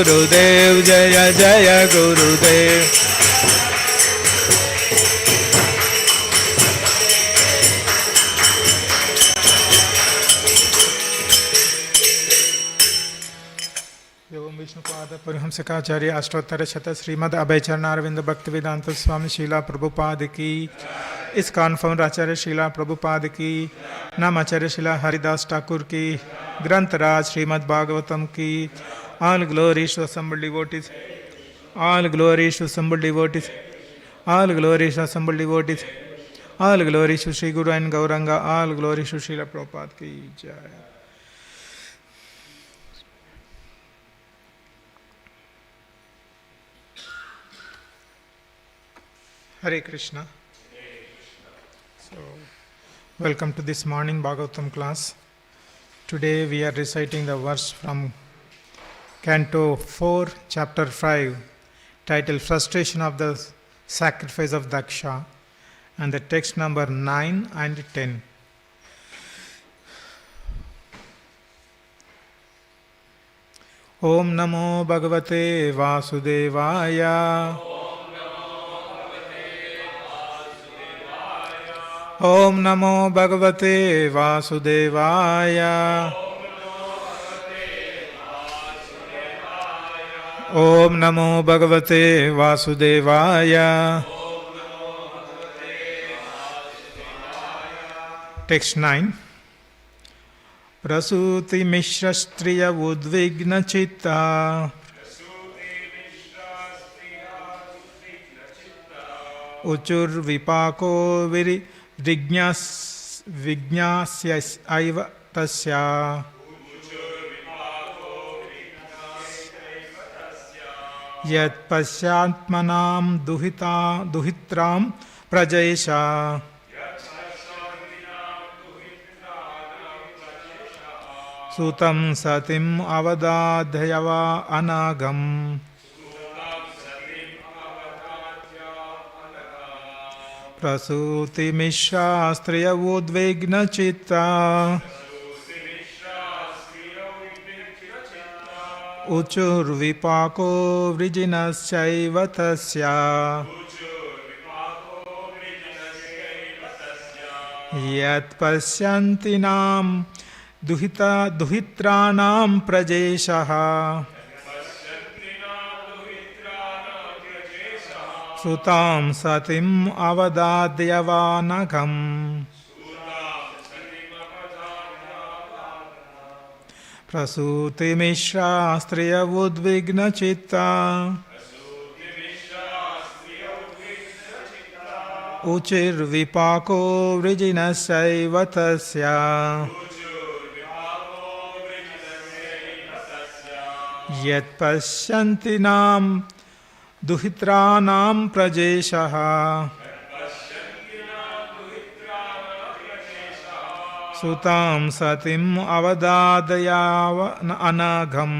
गुरुदेव जय जय गुरुदेव। एवं विष्णुपाद परमहंसकाचार्य अष्टोत्तर शत श्रीमद अभयचरण अरविंद भक्ति वेदांत स्वामी शीला प्रभुपाद की, इस कॉन्फर्म आचार्य शीला प्रभुपाद की, नाम आचार्य शीला हरिदास ठाकुर की, ग्रंथराज श्रीमद् भागवतम की। All glories to assembled devotees, all glories to assembled devotees, all glories to assembled devotees, all glories to Sri Guru and Gauranga, all glories to Srila Prabhupada ki jai. Hare Krishna. So, welcome to this morning Bhagavatam class. Today we are reciting the verse from Canto 4, Chapter 5, titled Frustration of the Sacrifice of Daksha, and the text number 9 and 10. Om Namo Bhagavate Vasudevaya. Om Namo Bhagavate Vasudevaya. Om Namo Bhagavate Vasudevaya. Text 9. Prasuti Mishra Striya Udvigna Chitta Uchur Vipako Viri Vignasya Aiva Tasya Yat Pasyatmanam Duhitram Prajaisha Sutam Satim Avadadhyava Anagam Prasuti Mishra Striya Udvigna Chitta Uchur Vipako Vrijinasyaiva Tasya Yat Pasyantinam Duhitranam Prajeshaha Sutam Satim Avadadyavanagam Prasuti Mishra Striya Udvigna Chitta Uchir Vipako Vrijinasyaiva Tasya Yat Pasyantinam Duhitranam Prajeshaha Sutam Satim Avadadayava Anagam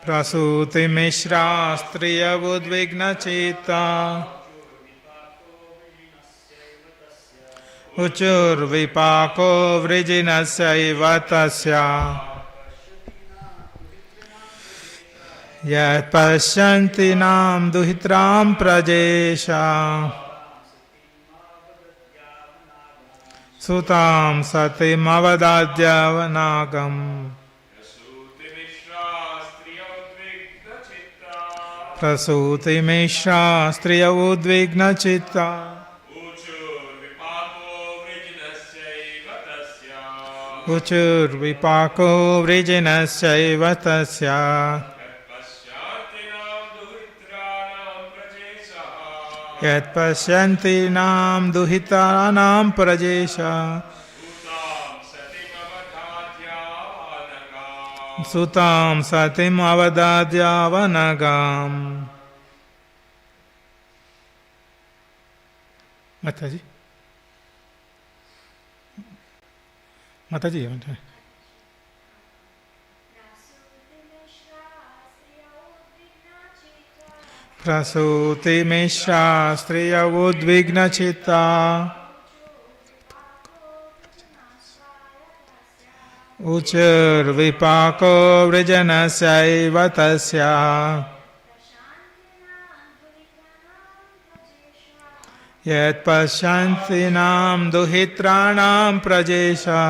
Prasuti Mishra Striya Udvigna Chitta Uchur Vipako Vrijinasyaiva Tasya Yat Pasyantinam Duhitram Prajesha Sutam Satim Avadadyavanagam Prasuti Mishra Striya Udvigna Chitta Uchur Vipako Vrijinasyaiva Tasya Yat Pasyantinam Duhitranam Prajesha Sutam Satim Avadadyavanagam. Mataji Prasuti Mishra Striya Udvigna Chitta उचुर्विपाको वृजनस्यैव तस्या यत्पश्यन्तीनां दुहित्राणां प्रजेशा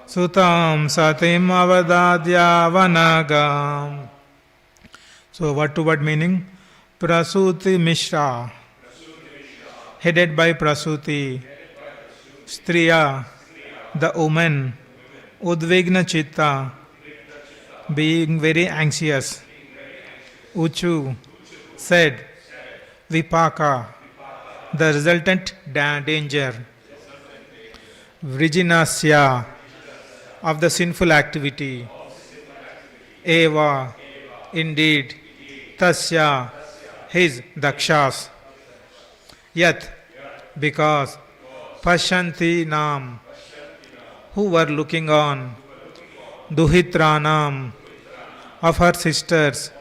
Sutam satim avadadya vanagam. So word to word meaning? Prasuti Mishra, headed by Prasuti. Striya, the woman. Udvigna Chitta, being very anxious. Uchu, said. Vipaka, the resultant danger. Vrijinasya, of the sinful activity. Eva, indeed. Tasya, his, Dakshas. Yat, because. Pashanti nam, who were looking on. Duhitranam, of her sisters.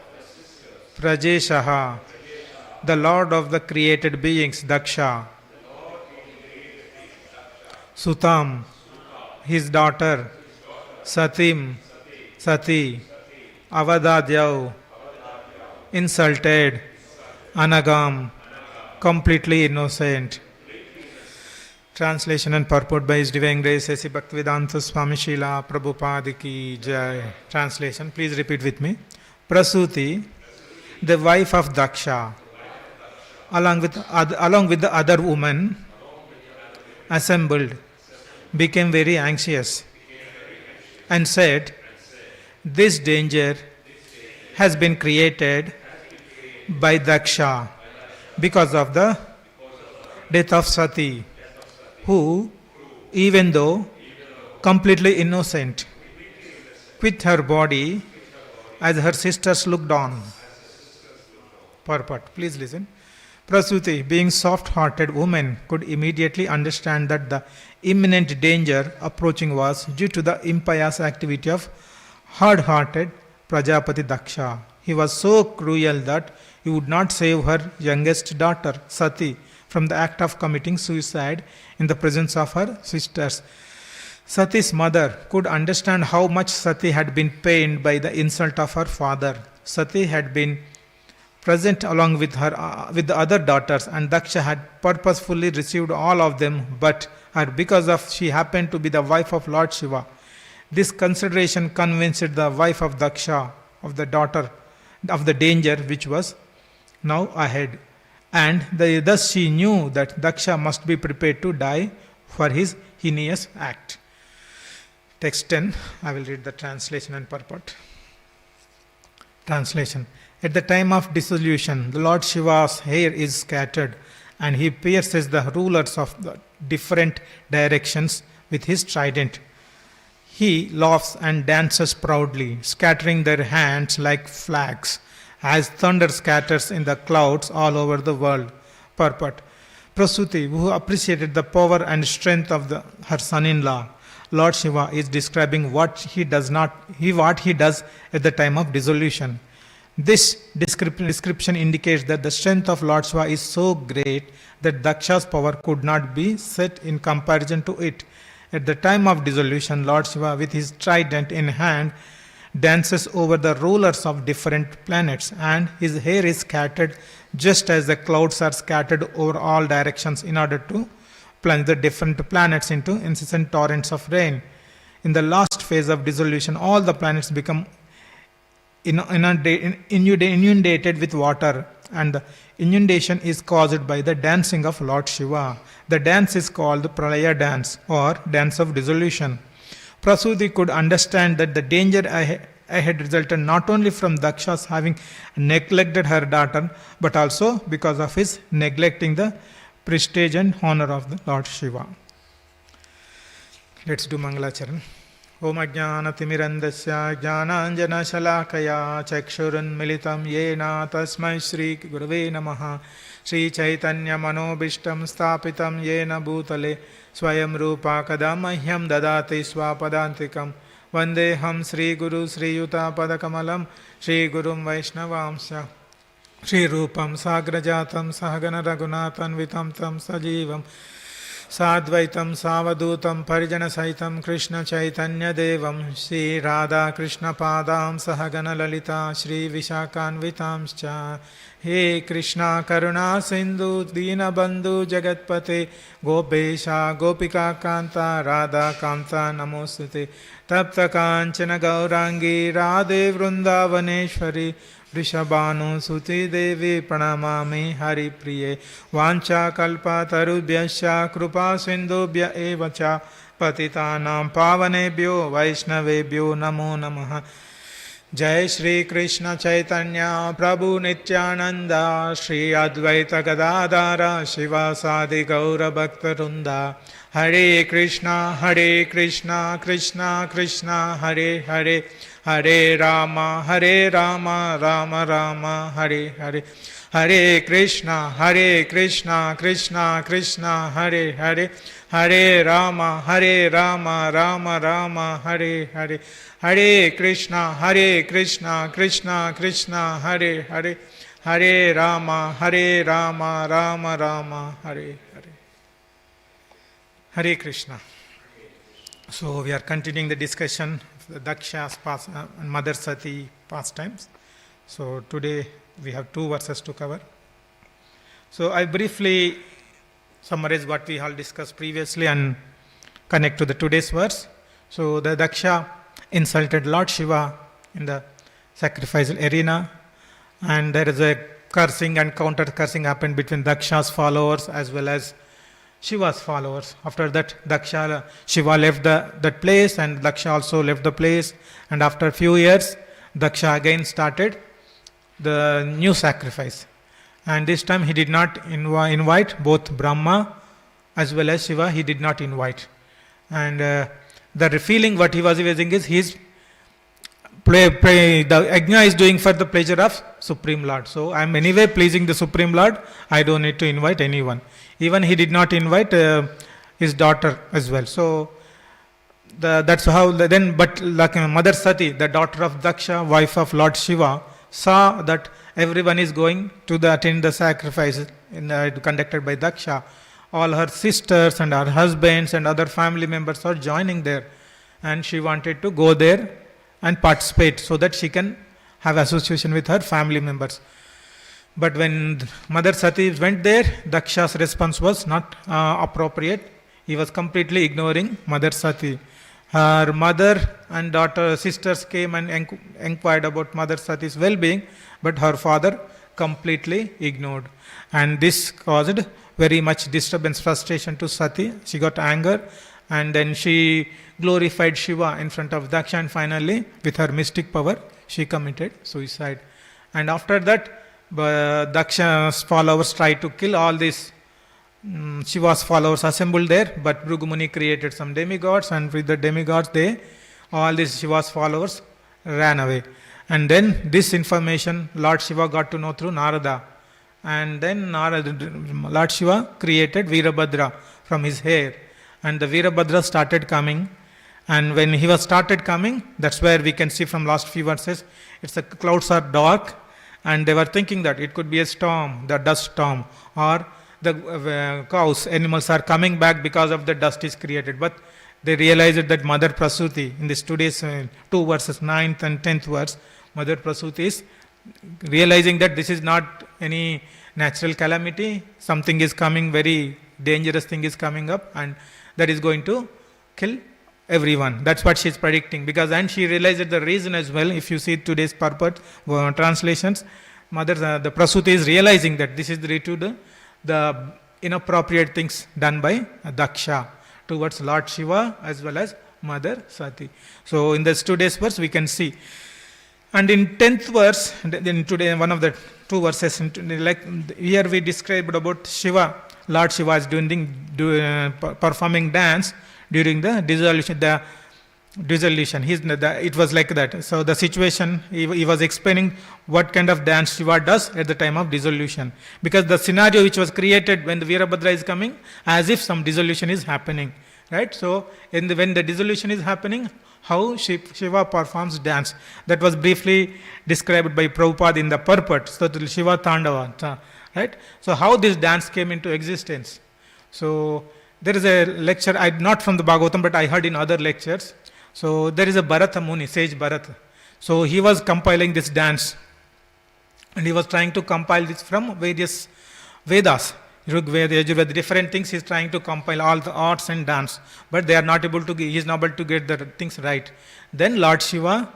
Prajeshaha, the Lord of the created beings, Daksha. Sutam, his daughter. Satim, Sati. Avadadyau, insulted. Anagam, completely innocent. Translation and purport by His Divine Grace A.C. Bhaktivedanta Swami Srila Prabhupada Ki Jai. Translation, please repeat with me. Prasuti, the wife of Daksha, along with the other women assembled, became very anxious and said, this danger has been created by Daksha because of the death of Sati, who, even though completely innocent, quit her body as her sisters looked on. Purport. Please listen. Prasuti, being soft-hearted woman, could immediately understand that the imminent danger approaching was due to the impious activity of hard-hearted Prajapati Daksha. He was so cruel that he would not save her youngest daughter, Sati, from the act of committing suicide in the presence of her sisters. Sati's mother could understand how much Sati had been pained by the insult of her father. Sati had been present along with with the other daughters, and Daksha had purposefully received all of them, but because of she happened to be the wife of Lord Shiva. This consideration convinced the wife of Daksha of the daughter of the danger which was now ahead, and thus she knew that Daksha must be prepared to die for his heinous act. Text 10. I will read the translation and purport. Translation. At the time of dissolution, the Lord Shiva's hair is scattered, and he pierces the rulers of the different directions with his trident. He laughs and dances proudly, scattering their hands like flags, as thunder scatters in the clouds all over the world. Purport. Prasuti, who appreciated the power and strength of her son-in-law, Lord Shiva, is describing what he does at the time of dissolution. This description indicates that the strength of Lord Shiva is so great that Daksha's power could not be set in comparison to it. At the time of dissolution, Lord Shiva, with his trident in hand, dances over the rulers of different planets, and his hair is scattered just as the clouds are scattered over all directions in order to plunge the different planets into incessant torrents of rain. In the last phase of dissolution, all the planets become inundated with water, and the inundation is caused by the dancing of Lord Shiva. The dance is called the Pralaya dance or dance of dissolution. Prasuti could understand that the danger ahead resulted not only from Daksha's having neglected her daughter, but also because of his neglecting the prestige and honor of the Lord Shiva. Let's do Mangalacharan. Om Ajnanatimirandasya Jnananjana Shalakaya Chakshurunmilitam Yena Tasmai Shri Gurave Namaha Shri Chaitanya Manobishtam Stapitam Yena Bhutale Swayam Rupa Kadamahyam Dadati Swapadantikam Vandeham Sri Guru Sri Yuta Padakamalam Sri Gurum Vaishnavamsya. Shri Rupam Sagrajatam Sahagana Raghunathanvitam Tam Sajivam Sadvaitam Savadutam Parijana Saitam Krishna Chaitanya Devam Shri Radha Krishna Padam Sahagana Lalita Shri Vishakanvitamscha He Krishna Karuna Sindhu Dina Bandhu Jagatpate Gopesha Gopika Kanta Radha Kanta Namostute Tapta Kanchana Gaurangi Radhe Vrindavaneshwari Vrishabhanu Suti Devi Pranamami Hari Priye Vancha Kalpa Tarubhyasya Krupa Sindhubhya Evacha Patitanam Pavanebhyo Vaishnavebhyo Namo Namaha Jai Shri Krishna Chaitanya Prabhu Nityananda Shri Advaita Gadadara Shiva Sadi Gaura Bhakta Vrinda Hare Krishna Krishna Krishna Hare Hare Hare Rama Rama Rama Hare Hare Hare Krishna Krishna Krishna Hare Hare Hare Rama Rama Rama Hare Hare Hare Krishna Krishna Hare Hare Hare Rama Rama Rama Hare Hare Hare Krishna. So we are continuing the discussion of the Daksha's and Mother Sati pastimes. So today we have 2 verses to cover. So I briefly summarize what we all discussed previously and connect to the today's verse. So the Daksha insulted Lord Shiva in the sacrificial arena, and there is a cursing and counter cursing happened between Daksha's followers as well as Shiva's followers. After that, Shiva left that place, and Daksha also left the place. And after a few years, Daksha again started the new sacrifice. And this time he did not invite both Brahma as well as Shiva. He did not invite. And the feeling what he was using is the Yajna is doing for the pleasure of Supreme Lord. So I am anyway pleasing the Supreme Lord. I don't need to invite anyone. Even he did not invite his daughter as well. So that's how then. But like Mother Sati, the daughter of Daksha, wife of Lord Shiva, saw that everyone is going to attend the sacrifice conducted by Daksha. All her sisters and her husbands and other family members are joining there, and she wanted to go there and participate so that she can have association with her family members. But when Mother Sati went there, Daksha's response was not appropriate. He was completely ignoring Mother Sati. Her mother and sisters came and inquired about Mother Sati's well-being, but her father completely ignored. And this caused very much disturbance, frustration to Sati. She got anger, and then she glorified Shiva in front of Daksha, and finally, with her mystic power, she committed suicide. And after that, Daksha's followers tried to kill all these Shiva's followers assembled there, but Bhrigu Muni created some demigods, and with the demigods, all these Shiva's followers ran away. And then this information Lord Shiva got to know through Narada. And then Lord Shiva created Virabhadra from his hair, and the Virabhadra started coming. And when he was started coming, that's where we can see from last few verses, the clouds are dark, and they were thinking that it could be a storm, the dust storm, or the cows, animals are coming back because of the dust is created. But they realized that Mother Prasuti, in this today's 2 verses, 9th and 10th verse, Mother Prasuti is realizing that this is not any natural calamity, something is coming, very dangerous thing is coming up, and that is going to kill everyone. That's what she is predicting. And she realized the reason as well. If you see today's purport translations, the Prasuti is realizing that this is due to the inappropriate things done by Daksha towards Lord Shiva as well as Mother Sati. So in this today's verse we can see. And in 10th verse, in today one of the 2 verses, like here we described about Shiva. Lord Shiva is performing dance during the dissolution. It was like that. So the situation, he was explaining what kind of dance Shiva does at the time of dissolution. Because the scenario which was created when the Virabhadra is coming, as if some dissolution is happening. Right? So when the dissolution is happening, how Shiva performs dance. That was briefly described by Prabhupada in the purport, so the Shiva Tandava, right? So how this dance came into existence. So there is a lecture, not from the Bhagavatam, but I heard in other lectures. So there is a Bharata Muni, sage Bharata. So he was compiling this dance, and he was trying to compile this from various Vedas, Rig Veda, Yajurveda, different things. He is trying to compile all the arts and dance, but they are not able to. He is not able to get the things right. Then Lord Shiva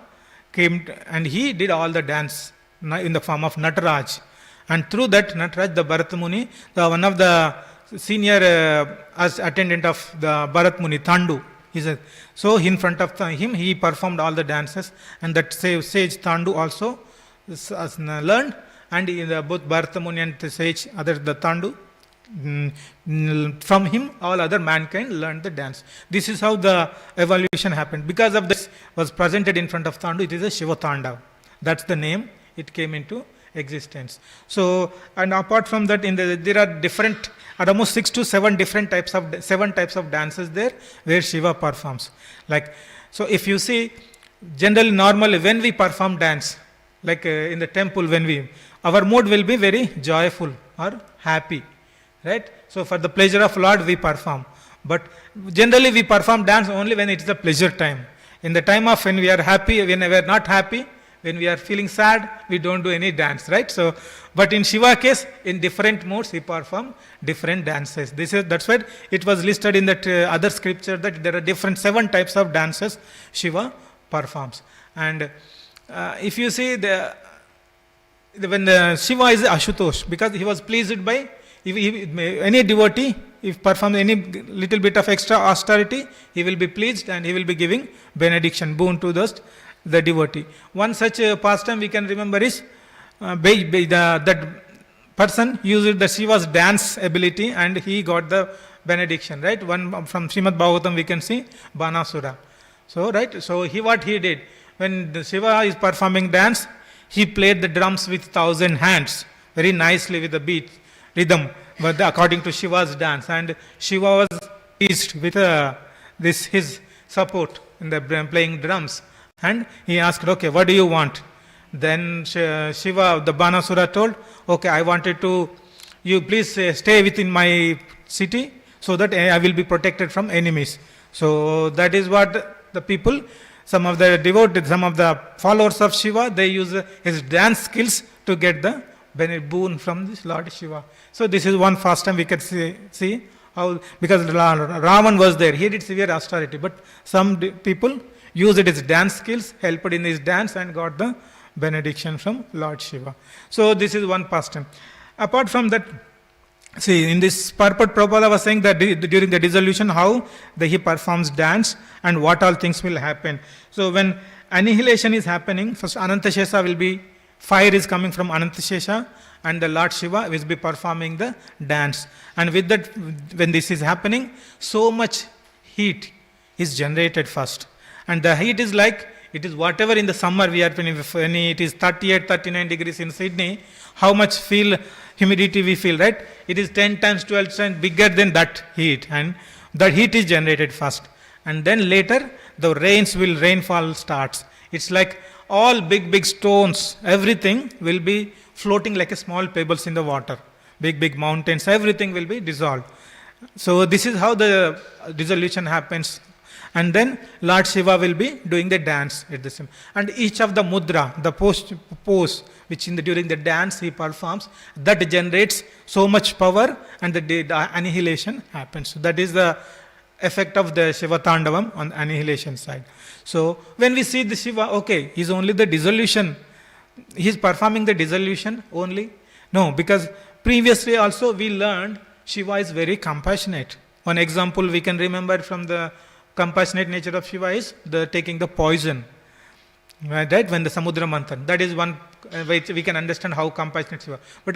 came and he did all the dance in the form of Nataraj, and through that Nataraj, the Bharata Muni, one of the senior attendant of the Bharat Muni, Thandu. So in front of him, he performed all the dances, and that sage Thandu also learned, and in both Bharata Muni and the sage, the Thandu, from him all other mankind learned the dance. This is how the evolution happened. Because of this was presented in front of Thandu, it is a Shiva Tandav. That's the name it came into existence. So, and apart from that, there are different, almost 6 to 7 different types of dances there where Shiva performs. Like, so if you see, generally, normally when we perform dance, like in the temple, our mood will be very joyful or happy, right? So for the pleasure of Lord we perform. But generally we perform dance only when it is a pleasure time. In the time of when we are happy, when we are not happy, when we are feeling sad, we don't do any dance, right? So, but in Shiva case, in different modes, he perform different dances. That's why it was listed in that other scripture that there are 7 types of dances Shiva performs. And if you see when Shiva is Ashutosh, because he was pleased by any devotee, if perform any little bit of extra austerity, he will be pleased and he will be giving benediction, boon to the devotee. One such pastime we can remember is that person used the Shiva's dance ability and he got the benediction, right? One from Srimad Bhagavatam we can see Banasura. So, right? So what he did, when the Shiva is performing dance, he played the drums with 1,000 hands, very nicely with the beat, rhythm, but according to Shiva's dance. And Shiva was pleased with his support in the playing drums. And he asked, okay, what do you want? Then Shiva, the Banasura told, okay, I wanted you please stay within my city so that I will be protected from enemies. So that is what the people, some of the devotees, some of the followers of Shiva, they use his dance skills to get the boon from this Lord Shiva. So this is one first time we can see how, because Ravan was there, he did severe austerity, but some people used his dance skills, helped in his dance and got the benediction from Lord Shiva. So this is one pastime. Apart from that, see, in this purport, Prabhupada was saying that during the dissolution, how he performs dance and what all things will happen. So when annihilation is happening, first Anantashesha will be, fire is coming from Anantashesha and the Lord Shiva will be performing the dance. And with that, when this is happening, so much heat is generated first. And the heat is like, it is whatever in the summer we are, when it is 38, 39 degrees in Sydney, how much humidity we feel, right? It is 10 times, 12 times bigger than that heat. And the heat is generated first. And then later, the rainfall starts. It's like all big stones, everything will be floating like a small pebbles in the water. Big mountains, everything will be dissolved. So this is how the dissolution happens. And then Lord Shiva will be doing the dance at the same. And each of the mudra, the pose which during the dance he performs, that generates so much power and the annihilation happens. So that is the effect of the Shiva Tandavam on the annihilation side. So when we see the Shiva, okay, he's only the dissolution. He's performing the dissolution only. No, because previously also we learned Shiva is very compassionate. One example we can remember from the compassionate nature of Shiva is taking the poison, right? When the Samudra Manthan, that is one way we can understand how compassionate Shiva. But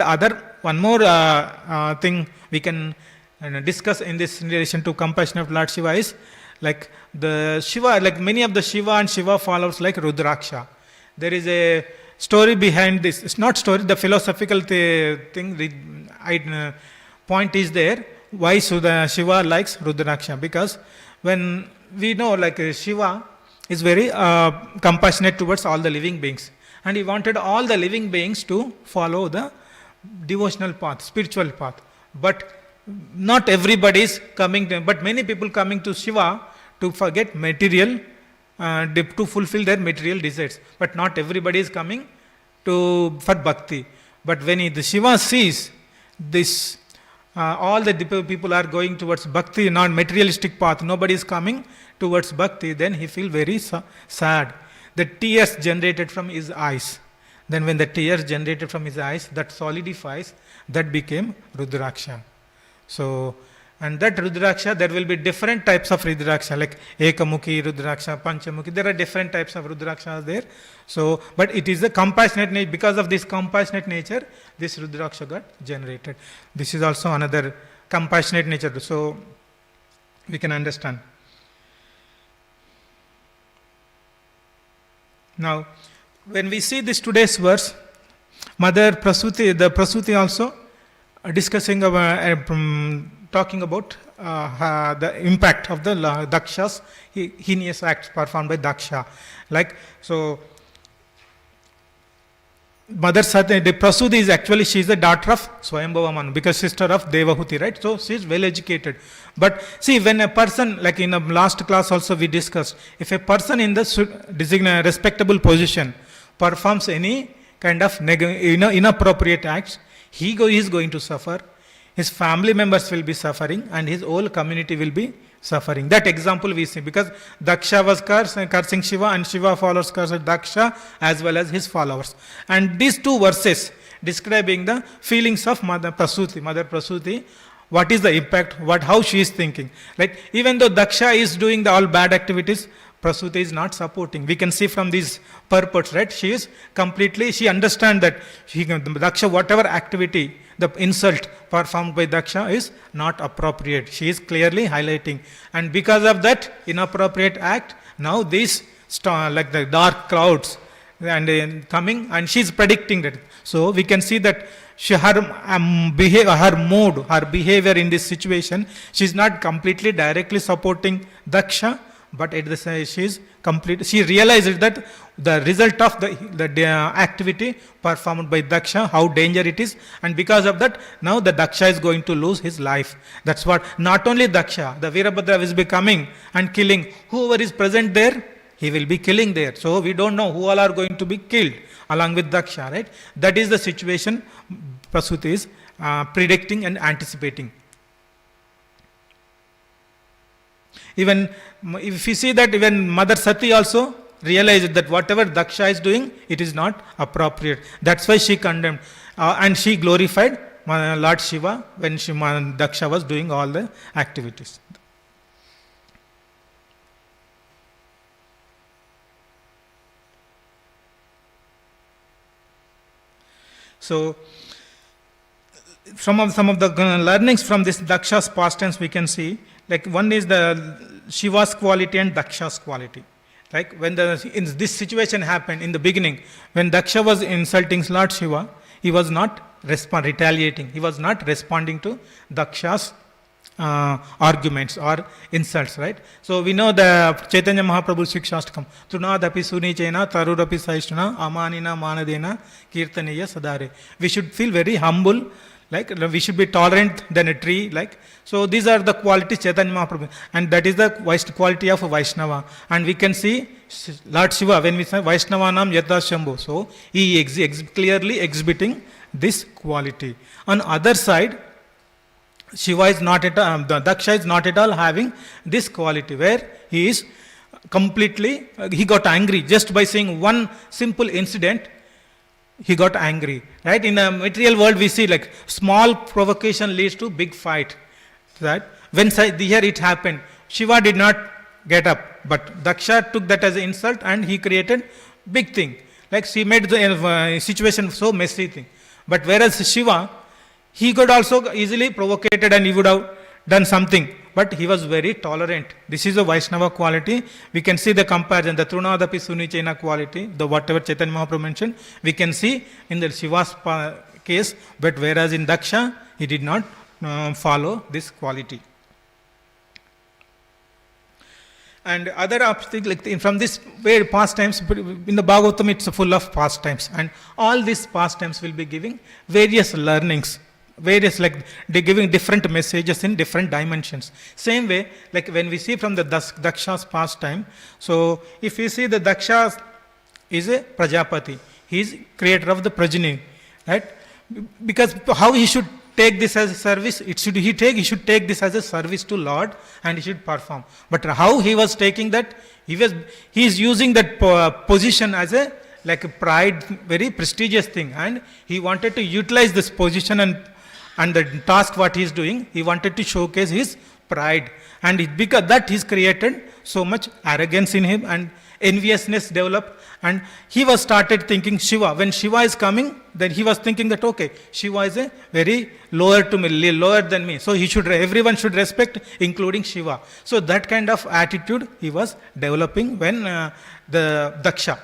one more thing we can discuss in this relation to compassion of Lord Shiva is like the Shiva, like many of the Shiva and Shiva followers like Rudraksha. There is a story behind this. It's not story, the philosophical point is there. Why Shiva likes Rudraksha? Because when we know like Shiva, is very compassionate towards all the living beings. And he wanted all the living beings to follow the devotional path, spiritual path. But not everybody is coming, but many people coming to Shiva to forget material, to fulfill their material desires. But not everybody is coming for bhakti. But when the Shiva sees this, all the people are going towards bhakti, not materialistic path, nobody is coming towards bhakti, then he feels very sad. The tears generated from his eyes. Then when the tears generated from his eyes, that solidifies, that became Rudraksha. So, and that Rudraksha, there will be different types of Rudraksha, like Ekamukhi Rudraksha, Panchamukhi, there are different types of Rudrakshas there. So, but it is a compassionate nature, because of this compassionate nature, this Rudraksha got generated. This is also another compassionate nature, so we can understand. Now, when we see this today's verse, Mother Prasuti, the Prasuti also discussing about, talking about the impact of the Daksha's heinous acts performed by Daksha. Like, so, Mother Sati, the Prasuti is actually, she is the daughter of Swayambhava Manu, because sister of Devahuti, right? So, she is well educated. But see, when a person, like in the last class also we discussed, if a person in the respectable position performs any kind of inappropriate acts, he is going to suffer, his family members will be suffering, and his whole community will be suffering. That example we see, because Daksha was cursing Shiva, and Shiva followers cursed Daksha as well as his followers. And these two verses describing the feelings of Mother Prasuti, what is the impact, how she is thinking. Like, even though Daksha is doing all bad activities, Prasuti is not supporting. We can see from these purports, right? She is completely, she understands that Daksha, whatever activity, the insult performed by Daksha is not appropriate. She is clearly highlighting. And because of that inappropriate act, now these like the dark clouds and coming, and she is predicting that. So we can see that her mood, her behavior in this situation, she is not completely directly supporting Daksha, but at the same she realizes that the result of the activity performed by Daksha, how danger it is, and because of that, now the Daksha is going to lose his life. That's what, not only Daksha, the Virabhadra will be coming and killing whoever is present there, he will be killing there. So we don't know who all are going to be killed along with Daksha, right? That is the situation Prasuti is predicting and anticipating. Even if you see that, even Mother Sati also realized that whatever Daksha is doing, it is not appropriate. That's why she condemned and she glorified Lord Shiva when Daksha was doing all the activities. So, some of the learnings from this Daksha's past tense we can see, like one is the Shiva's quality and Daksha's quality. Like when in this situation happened in the beginning, when Daksha was insulting Lord Shiva, he was not retaliating. He was not responding to Daksha's arguments or insults, right? So we know the Chaitanya Mahaprabhu Shikshastakam, Trunadapi Sunichena, Tarurapi Saishtuna, Amanina Manadena, Kirtaniya Sadare. We should feel very humble, like we should be tolerant than a tree, like. So these are the qualities Chaitanya Mahaprabhu, and that is the quality of Vaishnava. And we can see Lord Shiva, when we say Vaishnavanam Yata Shambhu, so he clearly exhibiting this quality. On other side, Shiva is not at all, Daksha is not at all having this quality, where he is completely, he got angry just by seeing one simple incident. He got angry, right? In the material world, we see like small provocation leads to big fight. Right? When here it happened, Shiva did not get up, but Daksha took that as an insult and he created big thing. Like she made the situation so messy thing. But whereas Shiva, he could also easily provocated and he would have done something, but he was very tolerant. This is a Vaishnava quality. We can see the comparison, the Trunadapi Sunichena quality, the whatever Chaitanya Mahaprabhu mentioned, we can see in the Shiva's case, but whereas in Daksha, he did not follow this quality. And other things like from this way pastimes, in the Bhagavatam it's full of pastimes, and all these pastimes will be giving various learnings, various like they giving different messages in different dimensions. Same way, like when we see from the Daksha's pastime, so if we see the Daksha is a Prajapati, he is creator of the progeny, right? Because how he should take this as a service, he should take this as a service to Lord, and he should perform. But how he was taking that, he is using that position as a like a pride, very prestigious thing, and he wanted to utilize this position and the task what he is doing, he wanted to showcase his pride, and because that he's created so much arrogance in him and enviousness developed, and he was started thinking Shiva. When Shiva is coming, then he was thinking that okay, Shiva is a very lower than me, so everyone should respect, including Shiva. So that kind of attitude he was developing when the Daksha.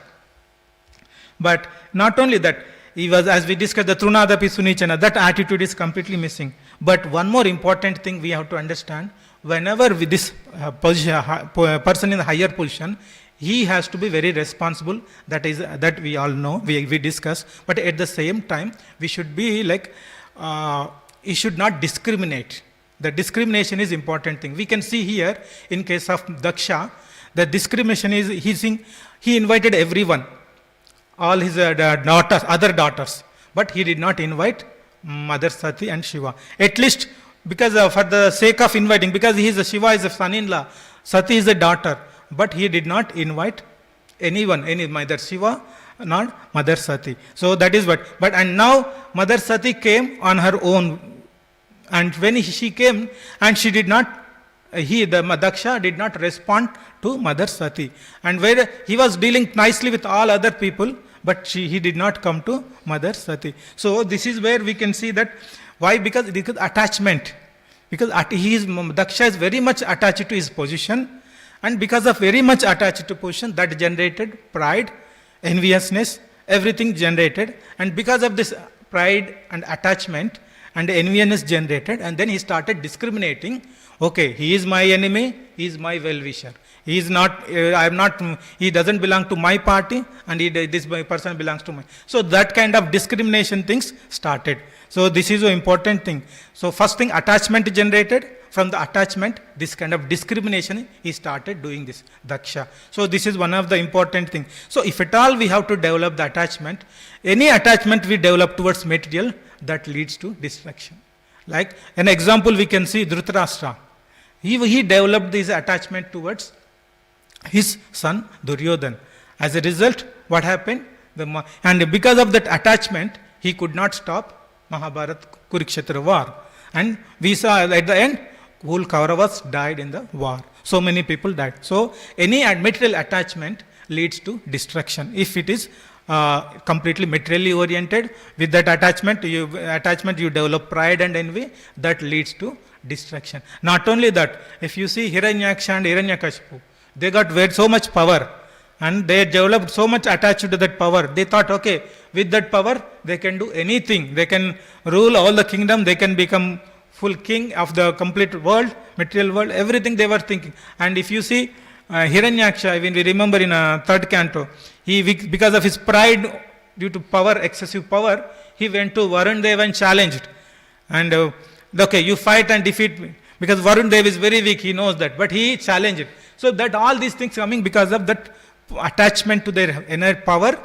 But not only that, he was, as we discussed, the Trunadapi Sunichana, that attitude is completely missing. But one more important thing we have to understand, whenever this person in the higher position, he has to be very responsible. That we all know, we discuss. But at the same time, we should be like, he should not discriminate. The discrimination is important thing. We can see here, in case of Daksha, the discrimination is, he invited everyone, all his other daughters, but he did not invite Mother Sati and Shiva. At least because for the sake of inviting, because Shiva is a son-in-law, Sati is a daughter, but he did not invite anyone, neither Shiva nor Mother Sati. So that is what. And now Mother Sati came on her own, and when she came, and she did not, the Daksha did not respond to Mother Sati, and where he was dealing nicely with all other people, but he did not come to Mother Sati. So this is where we can see that why, because attachment, because Daksha is very much attached to his position, and because of very much attached to position, that generated pride, enviousness, everything generated, and because of this pride and attachment and enviousness generated, and then he started discriminating. Okay, he is my enemy, he is my well-wisher. He is not, he doesn't belong to my party, and this person belongs to my. So that kind of discrimination things started. So this is an important thing. So first thing, attachment generated. From the attachment, this kind of discrimination, he started doing this, Daksha. So this is one of the important things. So if at all we have to develop the attachment, any attachment we develop towards material, that leads to destruction. Like an example, we can see Dhritarashtra. He developed this attachment towards his son Duryodhan. As a result, what happened? And because of that attachment, he could not stop Mahabharata Kurukshetra war. And we saw at the end, whole Kauravas died in the war. So many people died. So any material attachment leads to destruction. If it is completely materially oriented, with that attachment you develop pride and envy, that leads to destruction. Not only that, if you see Hiranyaksha and Hiranyakashipu, they got so much power, and they developed so much attached to that power. They thought, okay, with that power they can do anything. They can rule all the kingdom, they can become full king of the complete world, material world, everything they were thinking. And if you see Hiranyaksha, when we remember in third canto, because of his pride due to power, excessive power, he went to Varun Dev and challenged. And okay, you fight and defeat me. Because Varun Dev is very weak, he knows that, but he challenged it. So that all these things coming because of that attachment to their inner power,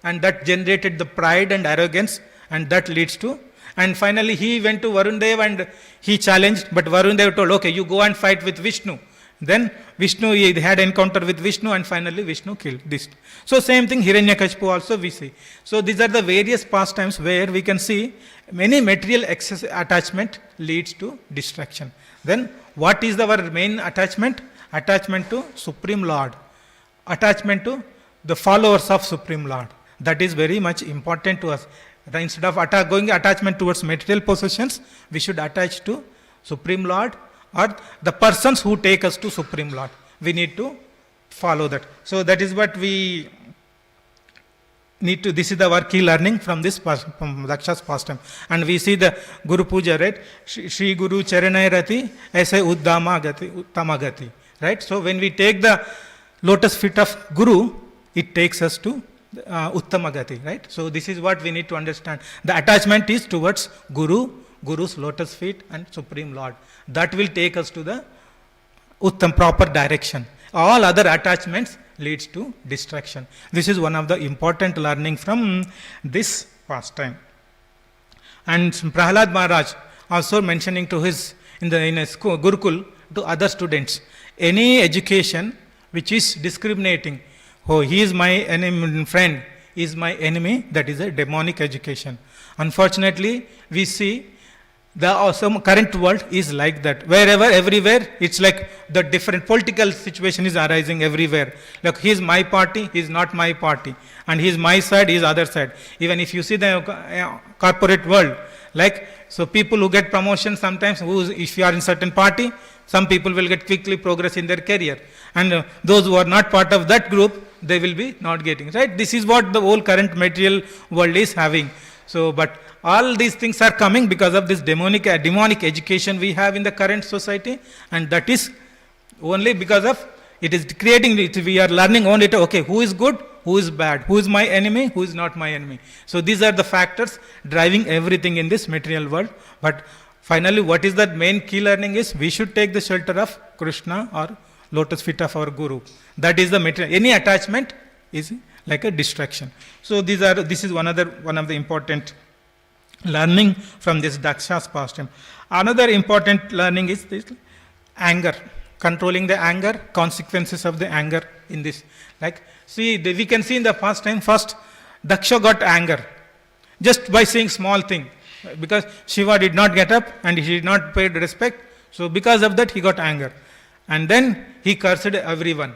and that generated the pride and arrogance, and that leads to. And finally he went to Varun Dev and he challenged, but Varun Dev told, okay, you go and fight with Vishnu. Then Vishnu, he had encounter with Vishnu, and finally Vishnu killed this. So same thing Hiranyakashipu also we see. So these are the various pastimes where we can see many material excess attachment leads to destruction. Then what is our main attachment? Attachment to Supreme Lord. Attachment to the followers of Supreme Lord. That is very much important to us. Instead of going attachment towards material possessions, we should attach to Supreme Lord, or the persons who take us to Supreme Lord. We need to follow that. So that is what we need to, this is our key learning from this, from Daksha's pastime. And we see the Guru Puja, right? Shri Guru Charanai Rati, Aise Uddama Gati, Uttama Gati. right? So when we take the lotus feet of Guru, it takes us to Uttamagati, right? So this is what we need to understand. The attachment is towards Guru, Guru's lotus feet and Supreme Lord. That will take us to the proper direction. All other attachments leads to distraction. This is one of the important learning from this pastime. And Prahlad Maharaj also mentioning to his in a school, Gurukul, to other students, any education which is discriminating, oh, he is my enemy, friend, he is my enemy, that is a demonic education. Unfortunately, we see the awesome current world is like that. Wherever, everywhere, it's like the different political situation is arising everywhere. Like, he is my party, he is not my party. And he is my side, he is other side. Even if you see the corporate world, like, so people who get promotion sometimes, if you are in certain party, some people will get quickly progress in their career. And those who are not part of that group, they will be not getting, right? This is what the whole current material world is having. So, but all these things are coming because of this demonic education we have in the current society, and that is only because of it is creating it. We are learning only to, okay, who is good, who is bad, who is my enemy, who is not my enemy. So these are the factors driving everything in this material world. But finally, what is that main key learning is we should take the shelter of Krishna or lotus feet of our Guru. That is the material. Any attachment is like a distraction. So this is one of the important learning from this Daksha's pastime. Another important learning is this anger, controlling the anger, consequences of the anger in this. Like, see, we can see in the pastime, first Daksha got anger just by saying small thing, because Shiva did not get up and he did not pay respect. So because of that he got anger, and then he cursed everyone,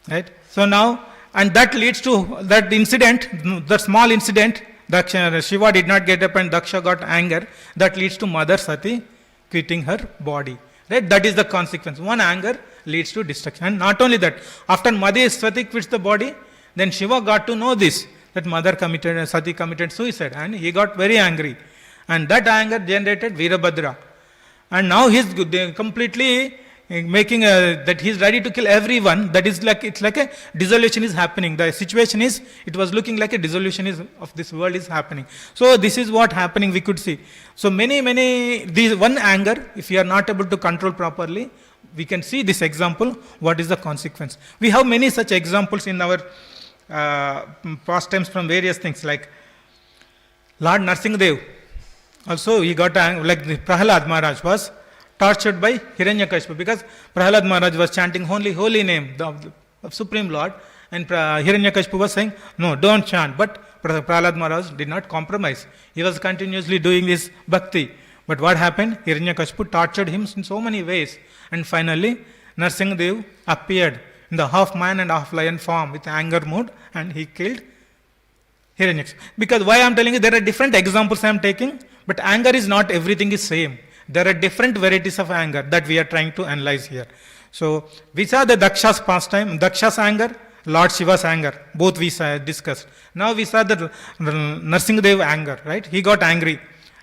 right? So now, and that leads to that incident, the small incident, Daksha, Shiva did not get up and Daksha got anger, that leads to Mother Sati quitting her body, right? That is the consequence. One anger leads to destruction. And not only that, after Mother Sati quits the body, then Shiva got to know this, that Sati committed suicide, and he got very angry. And that anger generated Virabhadra. And now he is completely making that he is ready to kill everyone. That is like, it's like a dissolution is happening. The situation is, it was looking like a dissolution of this world is happening. So this is what happening we could see. So these one anger, if you are not able to control properly, we can see this example, what is the consequence. We have many such examples in our pastimes from various things, like Lord Narsingdev. Also he got like Prahlad Maharaj was tortured by Hiranyakashipu, because Prahlad Maharaj was chanting only holy name of Supreme Lord, and Hiranyakashipu was saying, no, don't chant. But Prahlad Maharaj did not compromise. He was continuously doing this bhakti. But what happened? Hiranyakashipu tortured him in so many ways. And finally, Narsingdev appeared in the half man and half lion form with anger mood, and he killed Hiranyakashipu. Because why I am telling you, there are different examples I am taking, but anger is not everything is same. There are different varieties of anger that we are trying to analyze here. So we saw the Daksha's pastime, Daksha's anger, Lord Shiva's anger, both we discussed. Now we saw the Narsingdev anger, right? He got angry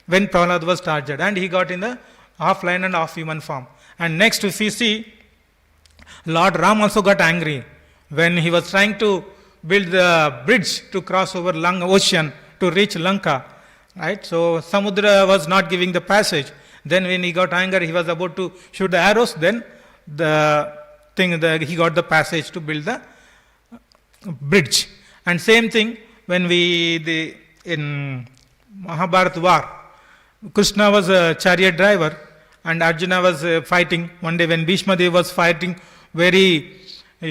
when Prahlad was tortured, and he got in the half lion and half human form. And next we see Lord Ram also got angry when he was trying to build the bridge to cross over ocean to reach Lanka, right? So Samudra was not giving the passage. Then when he got anger, he was about to shoot the arrows, then he got the passage to build the bridge. And same thing when in Mahabharata war, Krishna was a chariot driver and Arjuna was fighting. One day when Bhishma Dev was fighting very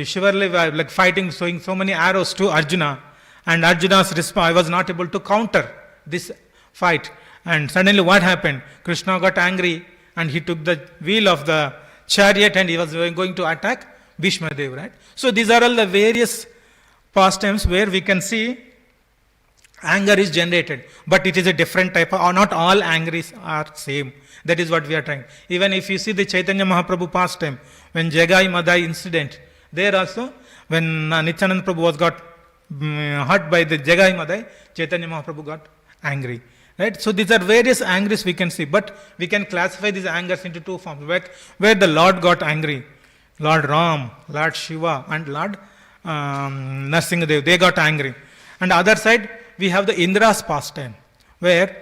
chivalry, like fighting, throwing so many arrows to Arjuna, and Arjuna's response was not able to counter this fight. And suddenly what happened? Krishna got angry and he took the wheel of the chariot and he was going to attack Bhishma Dev, right? So these are all the various pastimes where we can see anger is generated, but it is a different type of, or not all angers are same. That is what we are trying. Even if you see the Chaitanya Mahaprabhu pastime, when Jagai Madai incident, there also, when Nityananda Prabhu was got hurt by the Jagai Madai, Chaitanya Mahaprabhu got angry. Right? So these are various angers we can see, but we can classify these angers into two forms. Where the Lord got angry, Lord Ram, Lord Shiva and Lord Narsingadev, they got angry. And other side, we have the Indra's pastime, where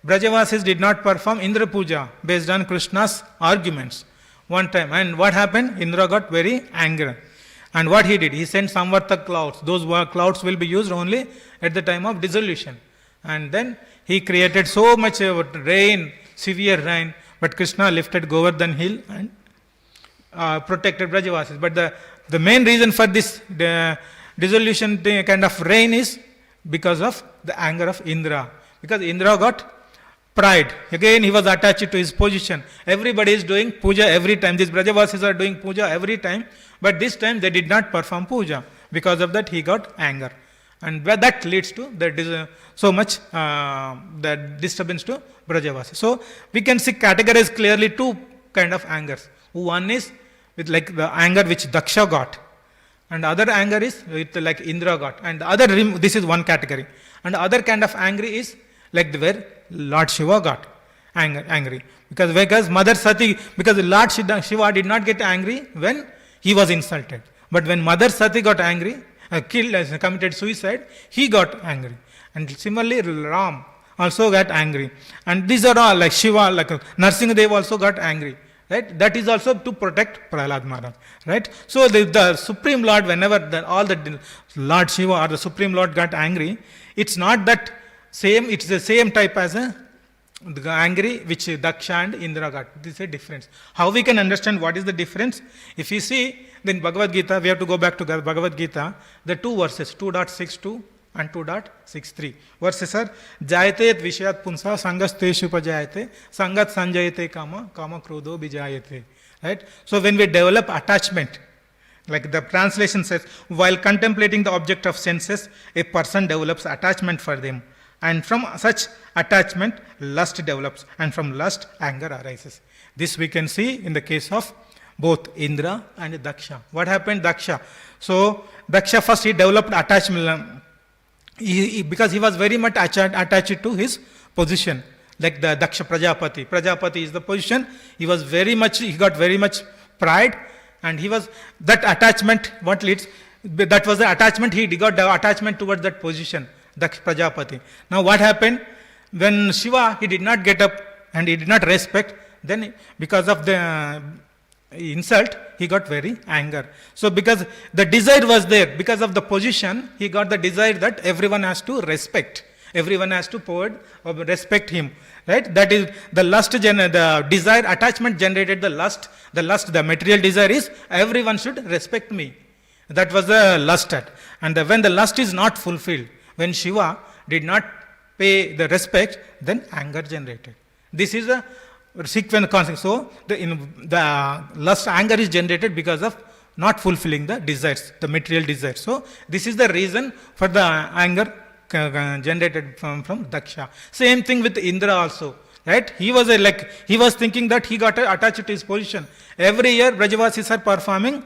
Brajavasis did not perform Indra Puja based on Krishna's arguments one time. And what happened? Indra got very angry. And what he did? He sent Samvarta clouds. Those clouds will be used only at the time of dissolution. And then he created so much rain, severe rain, but Krishna lifted Govardhan hill and protected Brajavasis. But the main reason for this dissolution kind of rain is because of the anger of Indra. Because Indra got pride. Again, he was attached to his position. Everybody is doing puja every time. These Brajavasis are doing puja every time. But this time they did not perform puja. Because of that, he got anger. And that leads to so much the disturbance to Brajavasis. So we can see categorize clearly two kind of angers. One is with like the anger which Daksha got. And other anger is with like Indra got. And the other, this is one category. And the other kind of anger is like where Lord Shiva got angry. Because Mother Sati, because Lord Shiva did not get angry when he was insulted. But when Mother Sati got angry, committed suicide, he got angry. And similarly, Ram also got angry. And these are all like Shiva, like Narsingadev also got angry. Right? That is also to protect Prahlad Maharaj. Right? So the Supreme Lord, whenever all the Lord Shiva or the Supreme Lord got angry, it's not that same, it's the same type as the angry which Daksha and Indra got. This is a difference. How we can understand what is the difference? If you see, then Bhagavad Gita, we have to go back to Bhagavad Gita, the two verses, 2.62 and 2.63. Verses are, Jayate vishayat punsa sangasteshu pajayate, sangat sanjayate kama, kama krodho bijayate. Right? So when we develop attachment, like the translation says, while contemplating the object of senses, a person develops attachment for them. And from such attachment, lust develops. And from lust, anger arises. This we can see in the case of both Indra and Daksha. What happened? Daksha. So, Daksha first he developed attachment. Because he was very much attached to his position. Like the Daksha Prajapati. Prajapati is the position. He got very much pride. And he was, that attachment, what leads? That was the attachment, he got the attachment towards that position. Daksha Prajapati. Now what happened? When Shiva, he did not get up and he did not respect, then because of the insult, he got very anger. So because the desire was there, because of the position, he got the desire that everyone has to respect. Everyone has to respect him. Right? That is the lust, the desire, attachment generated the lust. The material desire is everyone should respect me. That was the lust. And when the lust is not fulfilled, when Shiva did not pay the respect, then anger generated. This is a sequence concept. So the lust, anger is generated because of not fulfilling the desires, the material desires. So this is the reason for the anger generated from Daksha. Same thing with Indra also. Right? He was thinking that he got attached to his position. Every year Brajavasis are performing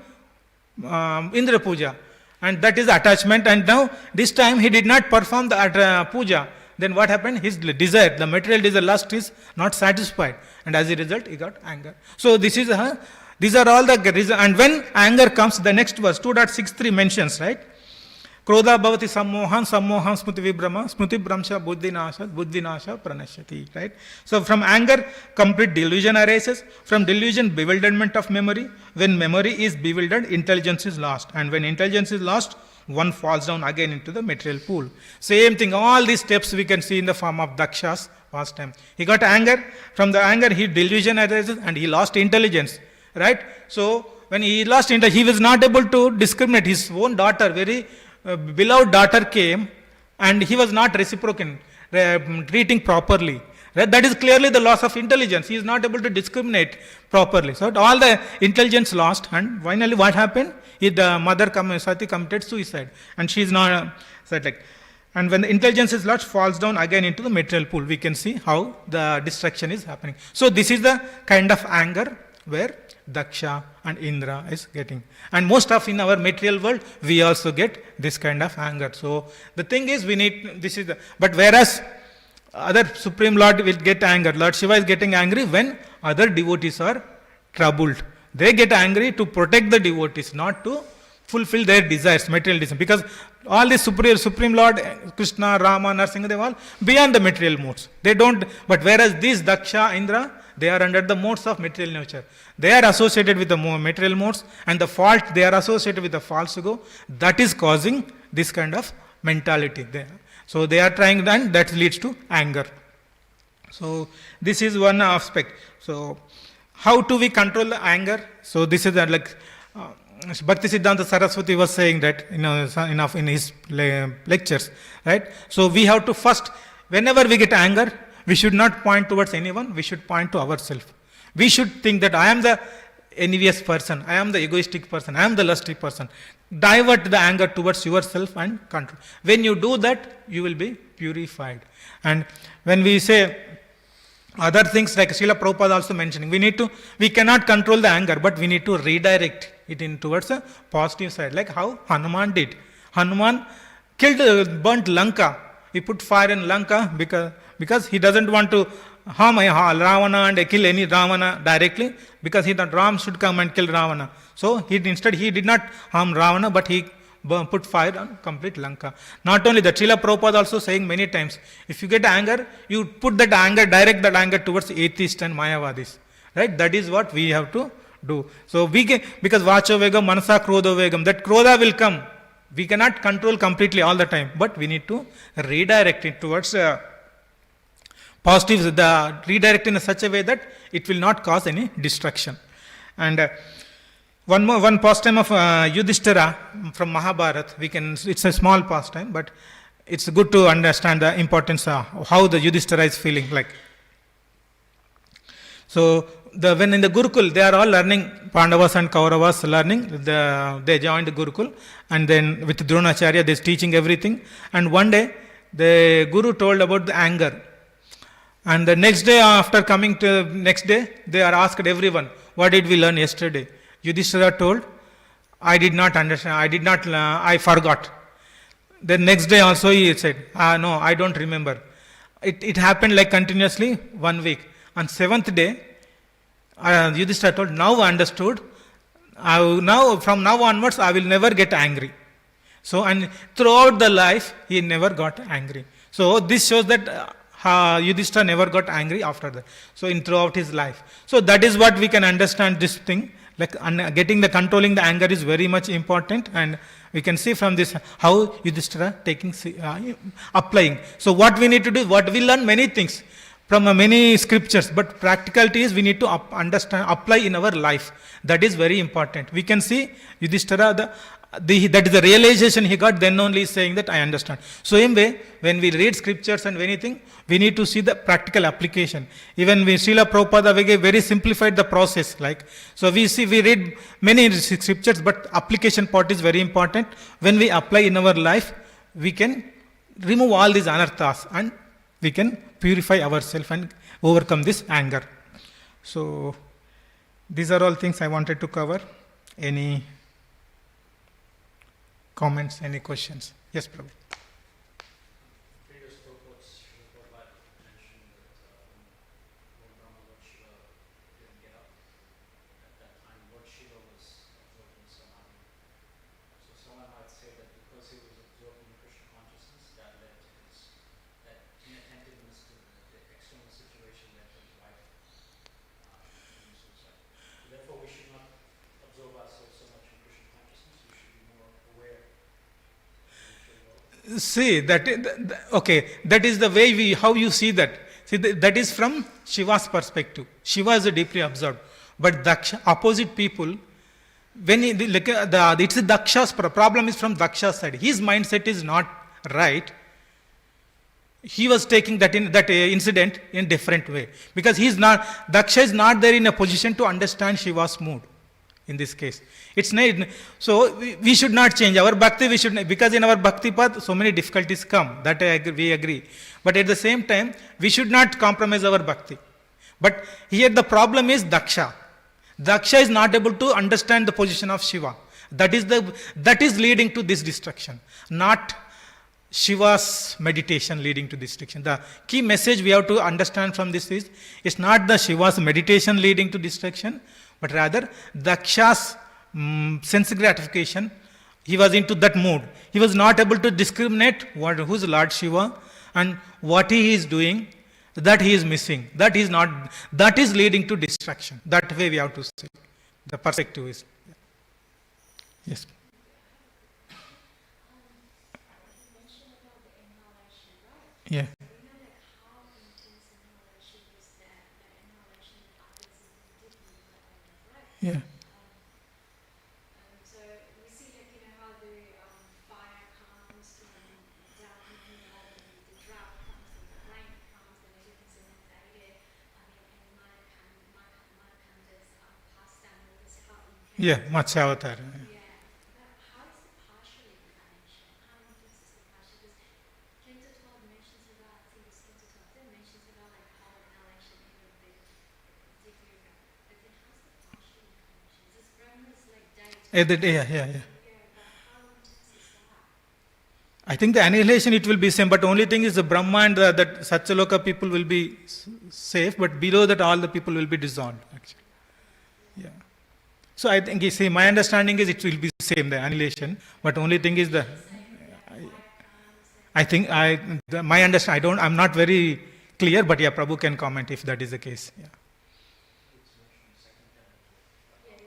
Indra Puja. And that is attachment. And now this time he did not perform the puja. Then what happened? His desire, the material desire, lust is not satisfied. And as a result, he got anger. So these are all the reasons. And when anger comes, the next verse, 2.63 mentions, right? Krodha bhavati sammohan smriti vibrama, smriti bramsha buddhinasha pranashyati. Right? So from anger, complete delusion arises. From delusion, bewilderment of memory. When memory is bewildered, intelligence is lost. And when intelligence is lost, one falls down again into the material pool. Same thing, all these steps we can see in the form of Daksha's pastime. He got anger. From the anger, delusion arises and he lost intelligence. Right? So when he lost intelligence, he was not able to discriminate. His own daughter, very beloved daughter came and he was not reciprocating, treating properly. Right? That is clearly the loss of intelligence. He is not able to discriminate properly. So all the intelligence lost, and finally what happened? The mother Sati committed suicide. And she is not, and when the intelligence is lost, falls down again into the material pool. We can see how the destruction is happening. So this is the kind of anger where Daksha and Indra is getting. And most of in our material world, we also get this kind of anger. So the thing is, but whereas other Supreme Lord will get anger, Lord Shiva is getting angry when other devotees are troubled. They get angry to protect the devotees, not to fulfill their desires, material desires. Because all the Supreme Lord, Krishna, Rama, Narasimha, they are all beyond the material modes. They don't, but whereas these Daksha, Indra, they are under the modes of material nature. They are associated with the material modes, and the fault, they are associated with the false ego. That is causing this kind of mentality there. So they are trying, and that leads to anger. So this is one aspect. So how do we control the anger? So this is like Bhakti Siddhanta Saraswati was saying that in his lectures, right? So we have to first, whenever we get anger, we should not point towards anyone, we should point to ourselves. We should think that I am the envious person, I am the egoistic person, I am the lusty person. Divert the anger towards yourself and control. When you do that, you will be purified. And when we say other things like Srila Prabhupada also mentioning, we cannot control the anger, but we need to redirect it in towards a positive side, like how Hanuman did. Hanuman burnt Lanka. He put fire in Lanka because he doesn't want to harm Ravana and kill any Ravana directly, because he thought Ram should come and kill Ravana. So he did not harm Ravana, but he put fire on complete Lanka. Not only that, Srila Prabhupada also saying many times, if you get anger, you put that anger, direct that anger towards atheists and Mayavadis. Right? That is what we have to do. So we can, because Vacho Vegam, Manasa Krodho Vegam, that Krodha will come. We cannot control completely all the time, but we need to redirect it towards positive, redirect in such a way that it will not cause any destruction. And one pastime of Yudhishthira from Mahabharata, it's a small pastime, but it's good to understand the importance of how the Yudhishthira is feeling like. So when in the Gurukul, they are all learning, Pandavas and Kauravas learning, they joined the Gurukul, and then with Dronacharya, they're teaching everything. And one day, the Guru told about the anger. And the next day, after coming to next day, they are asked everyone, what did we learn yesterday? Yudhishthira told, I did not understand, I forgot. The next day also he said, no, I don't remember. It happened like continuously 1 week. On 7th day, Yudhishthira told, now I understood, from now onwards I will never get angry. So, and throughout the life, he never got angry. So this shows that Yudhishthira never got angry after that. So throughout his life. So that is what we can understand this thing. Like controlling the anger is very much important, and we can see from this how Yudhishthira applying. So what we need to do, what we learn many things from many scriptures, but practicality is we need to apply in our life. That is very important. We can see Yudhishthira, that is the realization he got, then only is saying that I understand. So same way, when we read scriptures and anything, we need to see the practical application. Even when Srila Prabhupada very simplified the process. So we read many scriptures, but application part is very important. When we apply in our life, we can remove all these anarthas and we can purify ourselves and overcome this anger. So these are all things I wanted to cover. Any comments, any questions? Yes, Prabhu. Previous reports, Prabhupada mentioned that Lord Brahma, Lord Shiva didn't get up. At that time, Lord Shiva was absorbed in Samadhi. So someone might say that because he was absorbed in Krishna consciousness, that led to that inattentiveness to the external situation led to his wife committing suicide. So therefore, we should not absorb ourselves so much in Krishna consciousness. We should be more aware. See, that is the way how you see that. See, that is from Shiva's perspective. Shiva is deeply absorbed. But Daksha, opposite people, when it's Daksha's problem is from Daksha's side. His mindset is not right. He was taking that incident in a different way. Because Daksha is not there in a position to understand Shiva's mood. In this case, it's not. So we should not change our bhakti. Because in our bhakti path, so many difficulties come. That we agree. But at the same time, we should not compromise our bhakti. But here the problem is Daksha. Daksha is not able to understand the position of Shiva. That is leading to this destruction, not Shiva's meditation leading to destruction. The key message we have to understand from this is, it's not the Shiva's meditation leading to destruction, But rather, Daksha's sense gratification, he was into that mood. He was not able to discriminate who's Lord Shiva and what he is doing, that he is missing. That is not, that is leading to distraction. That way we have to see. The perspective is. Yes. Yeah. Yeah. So we see like, how the fire comes from down, the drought comes, and the rain comes, and everything's inundated. And just passed down all this how you Yeah, Matsya Avatar. Yeah. But how is the partial incarnation? How intense is the partial? Because Canto 12 mentions about, I think it's Canto 12, it mentions about like whole annihilation in the Divyuga. But then how's the partial incarnation? Is this Brahma's like day? Yeah. Yeah, but how intense is that? I think the annihilation it will be same, but only thing is the Brahma and that Satyaloka people will be safe, but below that all the people will be dissolved actually. Yeah. So I think, you see, my understanding is it will be same, the annihilation, but only thing is I think my understanding, I'm not very clear, but yeah, Prabhu can comment if that is the case. Yeah.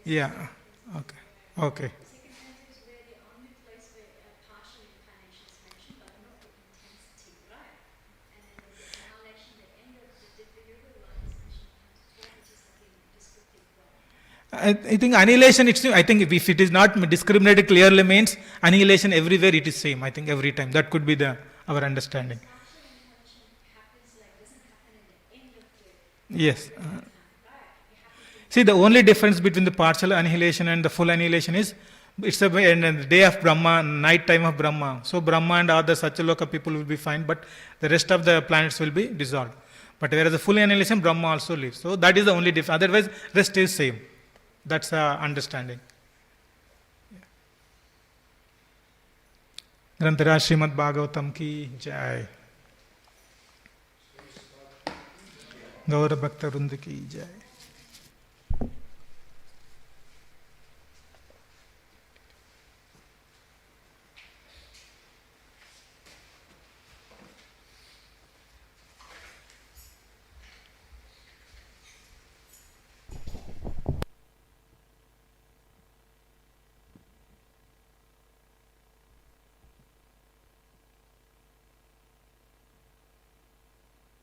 Yeah. Okay. Okay. The second canto is where the only place where partial incarnation is mentioned, but not the intensity, right? And then the annihilation, the end of the Divyuga line is mentioned in canto 12, which is like in a descriptive way. I think annihilation, I think if it is not discriminated clearly means annihilation everywhere it is same, I think every time. That could be our understanding. Partial incarnation happens like, doesn't happen at the end of the Yes. time, right? It happens in See, the only difference between the partial annihilation and the full annihilation is it's the day of Brahma, night time of Brahma. So Brahma and other Satyaloka people will be fine, but the rest of the planets will be dissolved. But whereas the full annihilation, Brahma also lives. So that is the only difference. Otherwise, rest is same. That's understanding. ग्रंथराज Shrimad Bhagavatam की जय, गौर भक्त वृंद की जय.